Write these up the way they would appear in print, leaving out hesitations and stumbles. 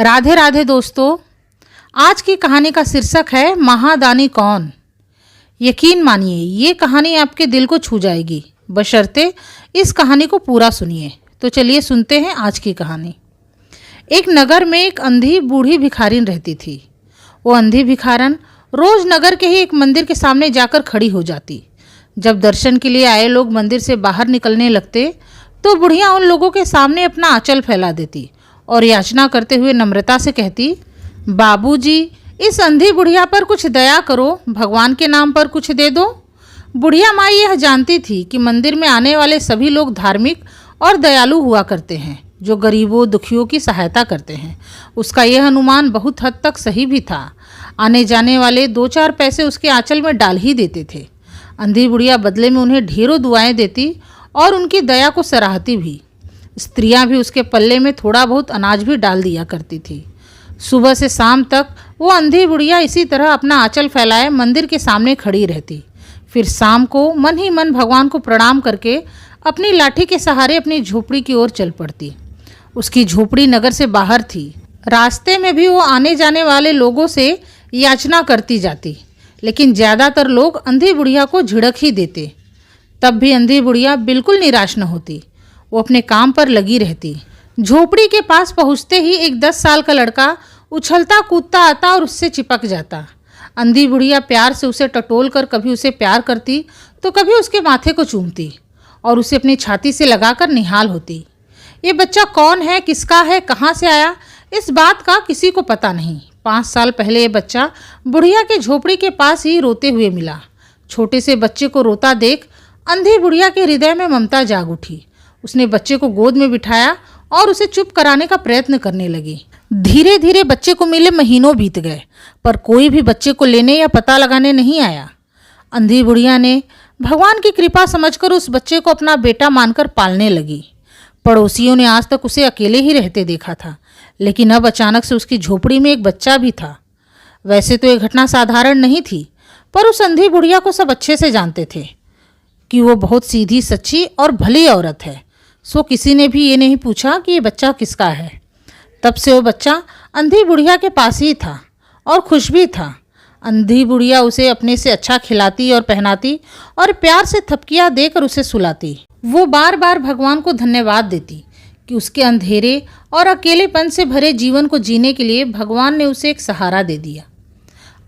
राधे राधे दोस्तों। आज की कहानी का शीर्षक है महादानी कौन। यकीन मानिए ये कहानी आपके दिल को छू जाएगी, बशर्ते इस कहानी को पूरा सुनिए। तो चलिए सुनते हैं आज की कहानी। एक नगर में एक अंधी बूढ़ी भिखारिन रहती थी। वो अंधी भिखारन रोज नगर के ही एक मंदिर के सामने जाकर खड़ी हो जाती। जब दर्शन के लिए आए लोग मंदिर से बाहर निकलने लगते तो बुढ़िया उन लोगों के सामने अपना आंचल फैला देती और याचना करते हुए नम्रता से कहती, बाबूजी, इस अंधी बुढ़िया पर कुछ दया करो, भगवान के नाम पर कुछ दे दो। बुढ़िया माई यह जानती थी कि मंदिर में आने वाले सभी लोग धार्मिक और दयालु हुआ करते हैं, जो गरीबों दुखियों की सहायता करते हैं। उसका यह अनुमान बहुत हद तक सही भी था। आने जाने वाले 2-4 पैसे उसके आंचल में डाल ही देते थे। अंधी बुढ़िया बदले में उन्हें ढेरों दुआएं देती और उनकी दया को सराहती भी। स्त्रियां भी उसके पल्ले में थोड़ा बहुत अनाज भी डाल दिया करती थी। सुबह से शाम तक वो अंधी बुढ़िया इसी तरह अपना आंचल फैलाए मंदिर के सामने खड़ी रहती। फिर शाम को मन ही मन भगवान को प्रणाम करके अपनी लाठी के सहारे अपनी झोपड़ी की ओर चल पड़ती। उसकी झोपड़ी नगर से बाहर थी। रास्ते में भी वो आने जाने वाले लोगों से याचना करती जाती, लेकिन ज़्यादातर लोग अंधी बुढ़िया को झिड़क ही देते। तब भी अंधी बुढ़िया बिल्कुल निराश न होती। वो अपने काम पर लगी रहती। झोपड़ी के पास पहुंचते ही एक 10 साल का लड़का उछलता कूदता आता और उससे चिपक जाता। अंधी बुढ़िया प्यार से उसे टटोल कर कभी उसे प्यार करती तो कभी उसके माथे को चूमती और उसे अपनी छाती से लगाकर निहाल होती। ये बच्चा कौन है, किसका है, कहाँ से आया, इस बात का किसी को पता नहीं। 5 साल पहले ये बच्चा बुढ़िया के झोपड़ी के पास ही रोते हुए मिला। छोटे से बच्चे को रोता देख अंधी बुढ़िया के हृदय में ममता जाग उठी। उसने बच्चे को गोद में बिठाया और उसे चुप कराने का प्रयत्न करने लगी। धीरे धीरे बच्चे को मिले महीनों बीत गए, पर कोई भी बच्चे को लेने या पता लगाने नहीं आया। अंधी बुढ़िया ने भगवान की कृपा समझकर उस बच्चे को अपना बेटा मानकर पालने लगी। पड़ोसियों ने आज तक उसे अकेले ही रहते देखा था, लेकिन अब अचानक से उसकी झोपड़ी में एक बच्चा भी था। वैसे तो ये घटना साधारण नहीं थी, पर उस अंधी बुढ़िया को सब अच्छे से जानते थे कि वो बहुत सीधी सच्ची और भली औरत है। सो किसी ने भी ये नहीं पूछा कि ये बच्चा किसका है। तब से वो बच्चा अंधी बुढ़िया के पास ही था और खुश भी था। अंधी बुढ़िया उसे अपने से अच्छा खिलाती और पहनाती और प्यार से थपकियाँ देकर उसे सुलाती। वो बार बार भगवान को धन्यवाद देती कि उसके अंधेरे और अकेलेपन से भरे जीवन को जीने के लिए भगवान ने उसे एक सहारा दे दिया।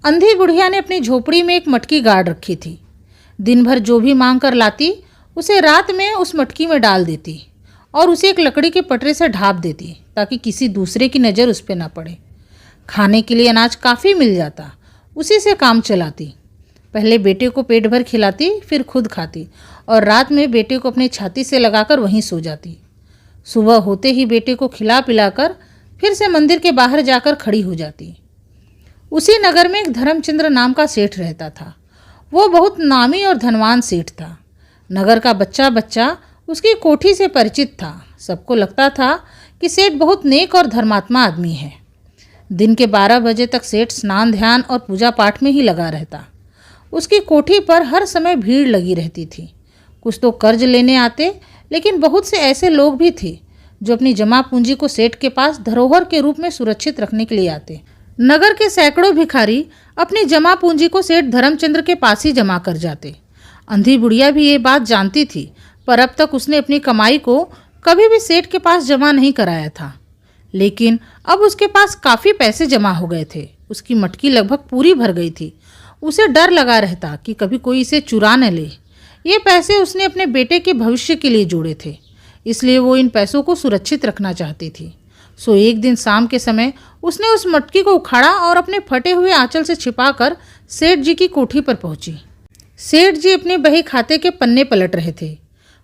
अंधी बुढ़िया ने अपनी झोपड़ी में एक मटकी गाड़ रखी थी। दिन भर जो भी मांग कर लाती उसे रात में उस मटकी में डाल देती और उसे एक लकड़ी के पटरे से ढाँप देती ताकि किसी दूसरे की नज़र उस पर ना पड़े। खाने के लिए अनाज काफ़ी मिल जाता, उसी से काम चलाती। पहले बेटे को पेट भर खिलाती, फिर खुद खाती और रात में बेटे को अपनी छाती से लगाकर वहीं सो जाती। सुबह होते ही बेटे को खिला पिलाकर फिर से मंदिर के बाहर जाकर खड़ी हो जाती। उसी नगर में एक धर्मचंद्र नाम का सेठ रहता था। वो बहुत नामी और धनवान सेठ था। नगर का बच्चा बच्चा उसकी कोठी से परिचित था। सबको लगता था कि सेठ बहुत नेक और धर्मात्मा आदमी है। दिन के 12 बजे तक सेठ स्नान ध्यान और पूजा पाठ में ही लगा रहता। उसकी कोठी पर हर समय भीड़ लगी रहती थी। कुछ तो कर्ज लेने आते, लेकिन बहुत से ऐसे लोग भी थे जो अपनी जमा पूंजी को सेठ के पास धरोहर के रूप में सुरक्षित रखने के लिए आते। नगर के सैकड़ों भिखारी अपनी जमा पूंजी को सेठ धर्मचंद्र के पास ही जमा कर जाते। अंधी बुढ़िया भी ये बात जानती थी, पर अब तक उसने अपनी कमाई को कभी भी सेठ के पास जमा नहीं कराया था। लेकिन अब उसके पास काफ़ी पैसे जमा हो गए थे। उसकी मटकी लगभग पूरी भर गई थी। उसे डर लगा रहता कि कभी कोई इसे चुरा न ले। ये पैसे उसने अपने बेटे के भविष्य के लिए जोड़े थे, इसलिए वो इन पैसों को सुरक्षित रखना चाहती थी। सो एक दिन शाम के समय उसने उस मटकी को उखाड़ा और अपने फटे हुए आंचल से छिपाकर सेठ जी की कोठी पर पहुंची। सेठ जी अपने बही खाते के पन्ने पलट रहे थे।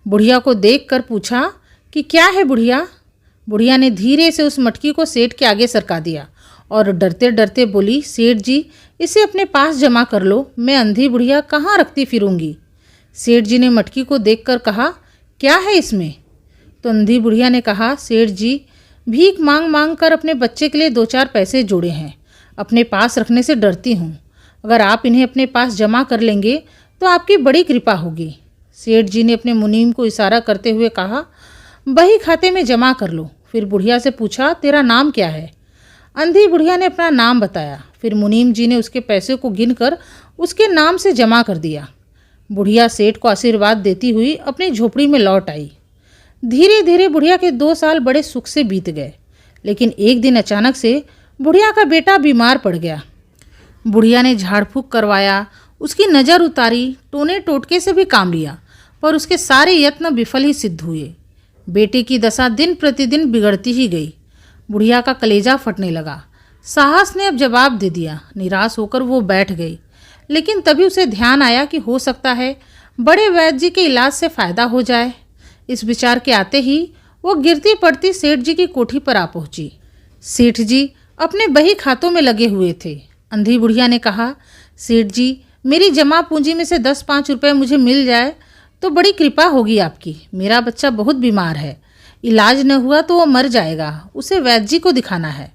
बुढ़िया को देखकर पूछा कि क्या है बुढ़िया। बुढ़िया ने धीरे से उस मटकी को सेठ के आगे सरका दिया और डरते डरते बोली, सेठ जी, इसे अपने पास जमा कर लो, मैं अंधी बुढ़िया कहाँ रखती फिरूंगी। सेठ जी ने मटकी को देखकर कहा, क्या है इसमें। तो अंधी बुढ़िया ने कहा, सेठ जी, भीख मांग मांग कर अपने बच्चे के लिए 2-4 पैसे जोड़े हैं, अपने पास रखने से डरती हूँ। अगर आप इन्हें अपने पास जमा कर लेंगे तो आपकी बड़ी कृपा होगी। सेठ जी ने अपने मुनीम को इशारा करते हुए कहा, बही खाते में जमा कर लो। फिर बुढ़िया से पूछा, तेरा नाम क्या है। अंधी बुढ़िया ने अपना नाम बताया। फिर मुनीम जी ने उसके पैसे को गिनकर उसके नाम से जमा कर दिया। बुढ़िया सेठ को आशीर्वाद देती हुई अपनी झोपड़ी में लौट आई। धीरे धीरे बुढ़िया के 2 साल बड़े सुख से बीत गए। लेकिन एक दिन अचानक से बुढ़िया का बेटा बीमार पड़ गया। बुढ़िया ने झाड़ फूँक करवाया, उसकी नज़र उतारी, टोने टोटके से भी काम लिया, पर उसके सारे यत्न विफल ही सिद्ध हुए। बेटे की दशा दिन प्रतिदिन बिगड़ती ही गई। बुढ़िया का कलेजा फटने लगा। साहस ने अब जवाब दे दिया। निराश होकर वो बैठ गई। लेकिन तभी उसे ध्यान आया कि हो सकता है बड़े वैद्य जी के इलाज से फ़ायदा हो जाए। इस विचार के आते ही वो गिरती पड़ती सेठ जी की कोठी पर आ पहुंची। सेठ जी अपने बही खातों में लगे हुए थे। अंधी बुढ़िया ने कहा, सेठ जी, मेरी जमा पूंजी में से 10-5 रुपये मुझे मिल जाए तो बड़ी कृपा होगी आपकी। मेरा बच्चा बहुत बीमार है, इलाज न हुआ तो वो मर जाएगा, उसे वैद्य जी को दिखाना है।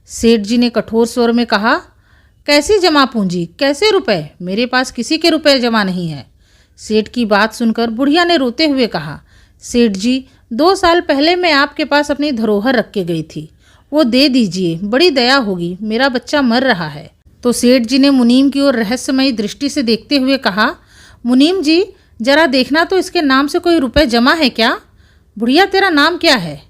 सेठ जी ने कठोर स्वर में कहा, कैसी जमा पूंजी, कैसे रुपए? मेरे पास किसी के रुपए जमा नहीं है। सेठ की बात सुनकर बुढ़िया ने रोते हुए कहा, सेठ जी, 2 साल पहले मैं आपके पास अपनी धरोहर रख के गई थी, वो दे दीजिए, बड़ी दया होगी, मेरा बच्चा मर रहा है। तो सेठ जी ने मुनीम की ओर रहस्यमयी दृष्टि से देखते हुए कहा, मुनीम जी, जरा देखना तो इसके नाम से कोई रुपए जमा है क्या? बुढ़िया, तेरा नाम क्या है?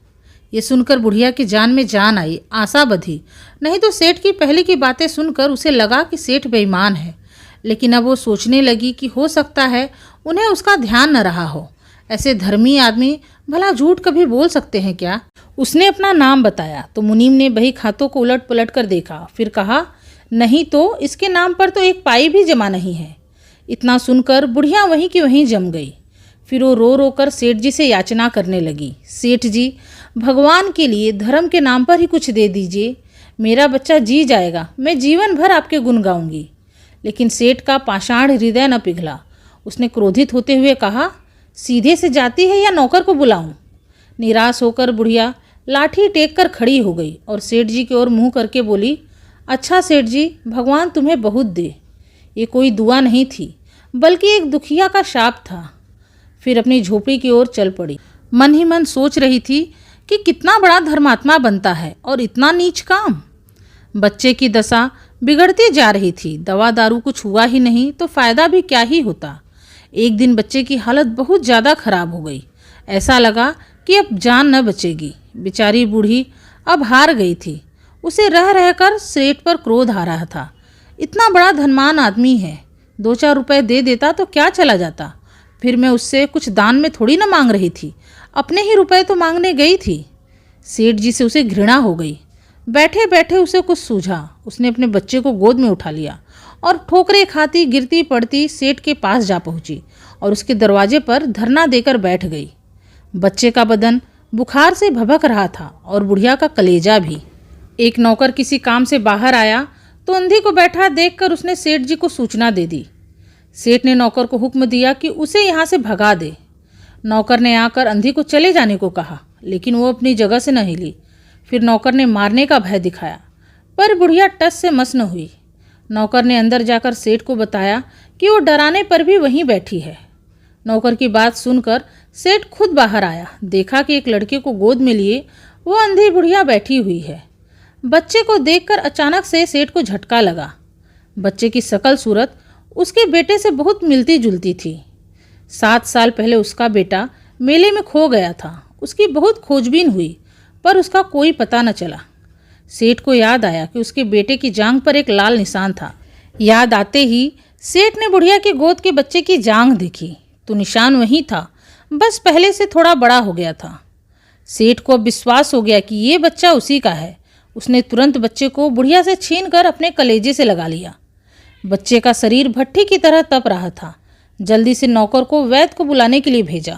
ये सुनकर बुढ़िया की जान में जान आई, आशा बधी। नहीं तो सेठ की पहले की बातें सुनकर उसे लगा कि सेठ बेईमान है। लेकिन अब वो सोचने लगी कि हो सकता है उन्हें उसका ध्यान न रहा हो। ऐसे धर्मी आदमी भला झूठ कभी बोल सकते हैं क्या? उसने अपना नाम बताया तो मुनीम ने बही खातों को उलट पुलट कर देखा। फिर कहा, नहीं तो इसके नाम पर तो 1 पाई भी जमा नहीं है। इतना सुनकर बुढ़िया वहीं की वहीं जम गई। फिर वो रो रो कर सेठ जी से याचना करने लगी, सेठ जी, भगवान के लिए धर्म के नाम पर ही कुछ दे दीजिए, मेरा बच्चा जी जाएगा, मैं जीवन भर आपके गुण गाऊंगी। लेकिन सेठ का पाषाण हृदय न पिघला। उसने क्रोधित होते हुए कहा, सीधे से जाती है या नौकर को बुलाऊं? निराश होकर बुढ़िया लाठी टेक कर खड़ी हो गई और सेठ जी की ओर मुंह करके बोली, अच्छा सेठ जी, भगवान तुम्हें बहुत दे। ये कोई दुआ नहीं थी, बल्कि एक दुखिया का शाप था। फिर अपनी झोपड़ी की ओर चल पड़ी। मन ही मन सोच रही थी कि कितना बड़ा धर्मात्मा बनता है और इतना नीच काम। बच्चे की दशा बिगड़ती जा रही थी। दवा दारू कुछ हुआ ही नहीं तो फ़ायदा भी क्या ही होता। एक दिन बच्चे की हालत बहुत ज़्यादा खराब हो गई। ऐसा लगा कि अब जान न बचेगी। बेचारी बूढ़ी अब हार गई थी। उसे रह रहकर सेठ पर क्रोध आ रहा था। इतना बड़ा धनवान आदमी है, 2-4 रुपए दे देता तो क्या चला जाता। फिर मैं उससे कुछ दान में थोड़ी ना मांग रही थी, अपने ही रुपए तो मांगने गई थी। सेठ जी से उसे घृणा हो गई। बैठे बैठे उसे कुछ सूझा। उसने अपने बच्चे को गोद में उठा लिया और ठोकरे खाती गिरती पड़ती सेठ के पास जा पहुंची और उसके दरवाजे पर धरना देकर बैठ गई। बच्चे का बदन बुखार से भभक रहा था और बुढ़िया का कलेजा भी। एक नौकर किसी काम से बाहर आया तो अंधी को बैठा देखकर उसने सेठ जी को सूचना दे दी। सेठ ने नौकर को हुक्म दिया कि उसे यहाँ से भगा दे। नौकर ने आकर अंधी को चले जाने को कहा, लेकिन वो अपनी जगह से न हिली। फिर नौकर ने मारने का भय दिखाया, पर बुढ़िया टस से मस न हुई। नौकर ने अंदर जाकर सेठ को बताया कि वो डराने पर भी वहीं बैठी है। नौकर की बात सुनकर सेठ खुद बाहर आया। देखा कि एक लड़के को गोद में लिए वो अंधी बुढ़िया बैठी हुई है। बच्चे को देखकर अचानक से सेठ को झटका लगा। बच्चे की शकल सूरत उसके बेटे से बहुत मिलती जुलती थी। 7 साल पहले उसका बेटा मेले में खो गया था। उसकी बहुत खोजबीन हुई, पर उसका कोई पता न चला। सेठ को याद आया कि उसके बेटे की जांघ पर एक लाल निशान था। याद आते ही सेठ ने बुढ़िया के गोद के बच्चे की जांघ देखी तो निशान वहीं था, बस पहले से थोड़ा बड़ा हो गया था। सेठ को अब विश्वास हो गया कि ये बच्चा उसी का है। उसने तुरंत बच्चे को बुढ़िया से छीनकर अपने कलेजे से लगा लिया। बच्चे का शरीर भट्ठी की तरह तप रहा था। जल्दी से नौकर को वैद्य को बुलाने के लिए भेजा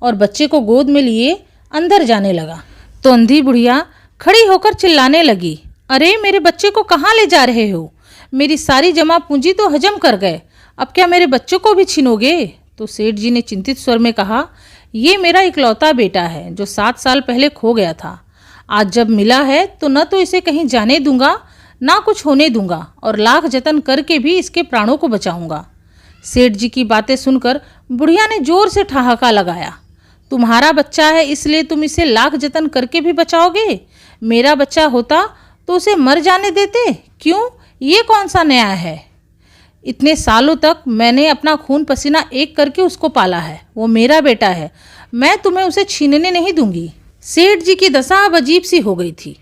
और बच्चे को गोद में लिए अंदर जाने लगा तो अंधी बुढ़िया खड़ी होकर चिल्लाने लगी, अरे मेरे बच्चे को कहाँ ले जा रहे हो? मेरी सारी जमा पूंजी तो हजम कर गए, अब क्या मेरे बच्चे को भी छीनोगे? तो सेठ जी ने चिंतित स्वर में कहा, ये मेरा इकलौता बेटा है जो 7 साल पहले खो गया था। आज जब मिला है तो न तो इसे कहीं जाने दूंगा, ना कुछ होने दूंगा और लाख जतन करके भी इसके प्राणों को बचाऊंगा। सेठ जी की बातें सुनकर बुढ़िया ने जोर से ठहाका लगाया, तुम्हारा बच्चा है इसलिए तुम इसे लाख जतन करके भी बचाओगे? मेरा बच्चा होता तो उसे मर जाने देते? क्यों, ये कौन सा न्याय है? इतने सालों तक मैंने अपना खून पसीना एक करके उसको पाला है, वो मेरा बेटा है, मैं तुम्हें उसे छीनने नहीं दूंगी। सेठ जी की दशा अब अजीब सी हो गई थी।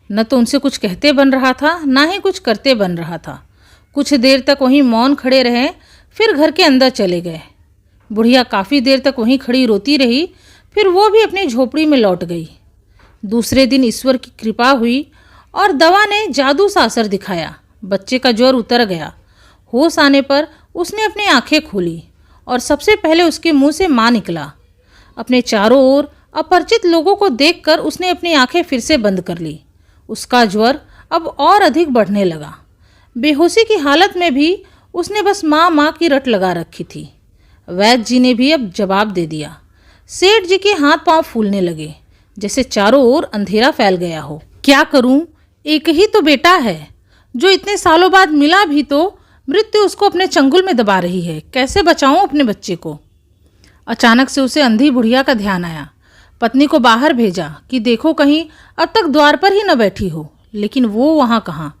न तो उनसे कुछ कहते बन रहा था, ना ही कुछ करते बन रहा था। कुछ देर तक वहीं मौन खड़े रहे, फिर घर के अंदर चले गए। बुढ़िया काफ़ी देर तक वहीं खड़ी रोती रही, फिर वो भी अपनी झोपड़ी में लौट गई। दूसरे दिन ईश्वर की कृपा हुई और दवा ने जादू सा असर दिखाया। बच्चे का ज्वर उतर गया। होश आने पर उसने अपनी आंखें खोली और सबसे पहले उसके मुंह से माँ निकला। अपने चारों ओर अपरिचित लोगों को देखकर उसने अपनी आंखें फिर से बंद कर ली। उसका ज्वर अब और अधिक बढ़ने लगा। बेहोशी की हालत में भी उसने बस माँ माँ की रट लगा रखी थी। वैद्य जी ने भी अब जवाब दे दिया। सेठ जी के हाथ पांव फूलने लगे, जैसे चारों ओर अंधेरा फैल गया हो। क्या करूं, एक ही तो बेटा है जो इतने सालों बाद मिला भी तो मृत्यु उसको अपने चंगुल में दबा रही है। कैसे बचाऊं अपने बच्चे को? अचानक से उसे अंधी बुढ़िया का ध्यान आया। पत्नी को बाहर भेजा कि देखो कहीं अब तक द्वार पर ही न बैठी हो, लेकिन वो वहाँ कहाँ।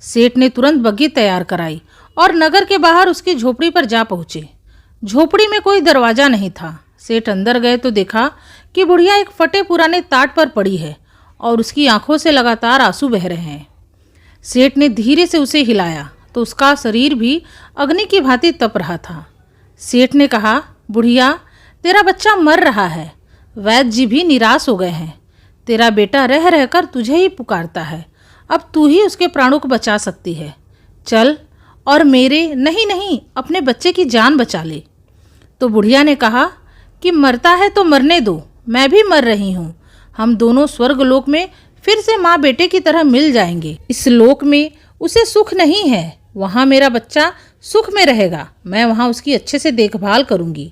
सेठ ने तुरंत बग्घी तैयार कराई और नगर के बाहर उसकी झोपड़ी पर जा पहुँचे। झोपड़ी में कोई दरवाज़ा नहीं था। सेठ अंदर गए तो देखा कि बुढ़िया एक फटे पुराने ताट पर पड़ी है और उसकी आंखों से लगातार आंसू बह रहे हैं। सेठ ने धीरे से उसे हिलाया तो उसका शरीर भी अग्नि की भांति तप रहा था। सेठ ने कहा, बुढ़िया, तेरा बच्चा मर रहा है। वैद्य जी भी निराश हो गए हैं। तेरा बेटा रह रहकर तुझे ही पुकारता है। अब तू ही उसके प्राणों को बचा सकती है। चल और मेरे नहीं अपने बच्चे की जान बचा ले। तो बुढ़िया ने कहा कि मरता है तो मरने दो, मैं भी मर रही हूँ। हम दोनों स्वर्ग लोक में फिर से माँ बेटे की तरह मिल जाएंगे। इस लोक में उसे सुख नहीं है, वहाँ मेरा बच्चा सुख में रहेगा। मैं वहाँ उसकी अच्छे से देखभाल करूँगी।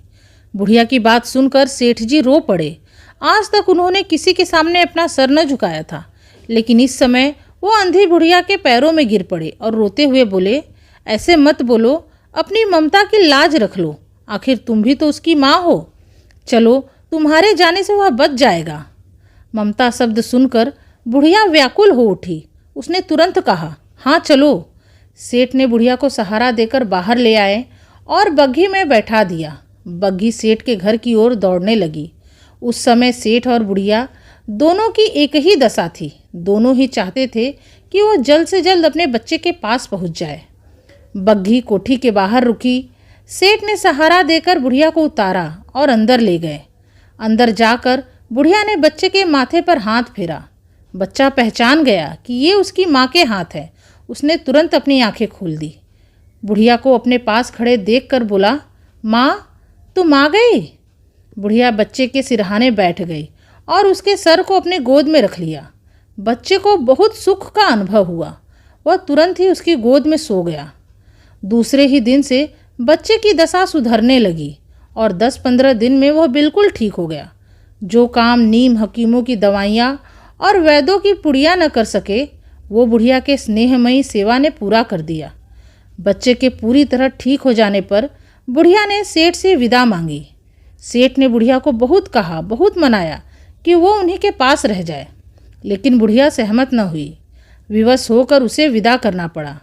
बुढ़िया की बात सुनकर सेठ जी रो पड़े। आज तक उन्होंने किसी के सामने अपना सर न झुकाया था, लेकिन इस समय वो अंधी बुढ़िया के पैरों में गिर पड़े और रोते हुए बोले, ऐसे मत बोलो, अपनी ममता की लाज रख लो। आखिर तुम भी तो उसकी माँ हो। चलो, तुम्हारे जाने से वह बच जाएगा। ममता शब्द सुनकर बुढ़िया व्याकुल हो उठी। उसने तुरंत कहा, हाँ चलो। सेठ ने बुढ़िया को सहारा देकर बाहर ले आए और बग्घी में बैठा दिया। बग्घी सेठ के घर की ओर दौड़ने लगी। उस समय सेठ और बुढ़िया दोनों की एक ही दशा थी। दोनों ही चाहते थे कि वो जल्द से जल्द अपने बच्चे के पास पहुंच जाए। बग्घी कोठी के बाहर रुकी। सेठ ने सहारा देकर बुढ़िया को उतारा और अंदर ले गए। अंदर जाकर बुढ़िया ने बच्चे के माथे पर हाथ फेरा। बच्चा पहचान गया कि ये उसकी माँ के हाथ है। उसने तुरंत अपनी आंखें खोल दी। बुढ़िया को अपने पास खड़े देखकर बोला, माँ, तुम आ गई। बुढ़िया बच्चे के सिरहाने बैठ गई और उसके सर को अपने गोद में रख लिया। बच्चे को बहुत सुख का अनुभव हुआ। वह तुरंत ही उसकी गोद में सो गया। दूसरे ही दिन से बच्चे की दशा सुधरने लगी और 10-15 दिन में वह बिल्कुल ठीक हो गया। जो काम नीम हकीमों की दवाइयाँ और वैद्यों की पुड़िया न कर सके, वो बुढ़िया के स्नेहमयी सेवा ने पूरा कर दिया। बच्चे के पूरी तरह ठीक हो जाने पर बुढ़िया ने सेठ से विदा मांगी। सेठ ने बुढ़िया को बहुत कहा, बहुत मनाया कि वो उन्हीं के पास रह जाए, लेकिन बुढ़िया सहमत न हुई। विवश होकर उसे विदा करना पड़ा।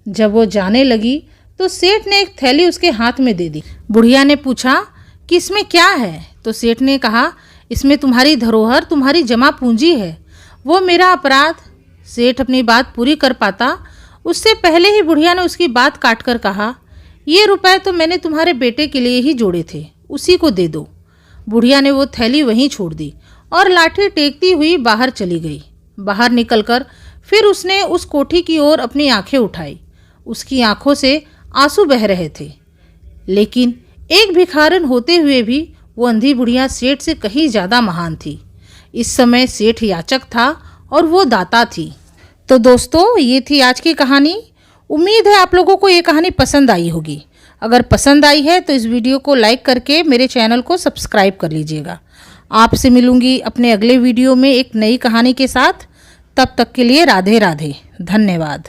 जब वो जाने लगी तो सेठ ने एक थैली उसके हाथ में दे दी। बुढ़िया ने पूछा कि इसमें क्या है? तो सेठ ने कहा, इसमें तुम्हारी धरोहर, तुम्हारी जमा पूंजी है। वो मेरा अपराध। सेठ अपनी बात पूरी कर पाता उससे पहले ही बुढ़िया ने उसकी बात काट कर कहा, ये रुपए तो मैंने तुम्हारे बेटे के लिए ही जोड़े थे, उसी को दे दो। बुढ़िया ने वो थैली वहीं छोड़ दी और लाठी टेकती हुई बाहर चली गई। बाहर निकलकर फिर उसने उस कोठी की ओर अपनी आंखें उठाई। उसकी आंखों से आंसू बह रहे थे, लेकिन एक भिखारन होते हुए भी वो अंधी बुढ़िया सेठ से कहीं ज़्यादा महान थी। इस समय सेठ याचक था और वो दाता थी। तो दोस्तों, ये थी आज की कहानी। उम्मीद है आप लोगों को ये कहानी पसंद आई होगी। अगर पसंद आई है तो इस वीडियो को लाइक करके मेरे चैनल को सब्सक्राइब कर लीजिएगा। आपसे मिलूंगी अपने अगले वीडियो में एक नई कहानी के साथ। तब तक के लिए राधे राधे, धन्यवाद।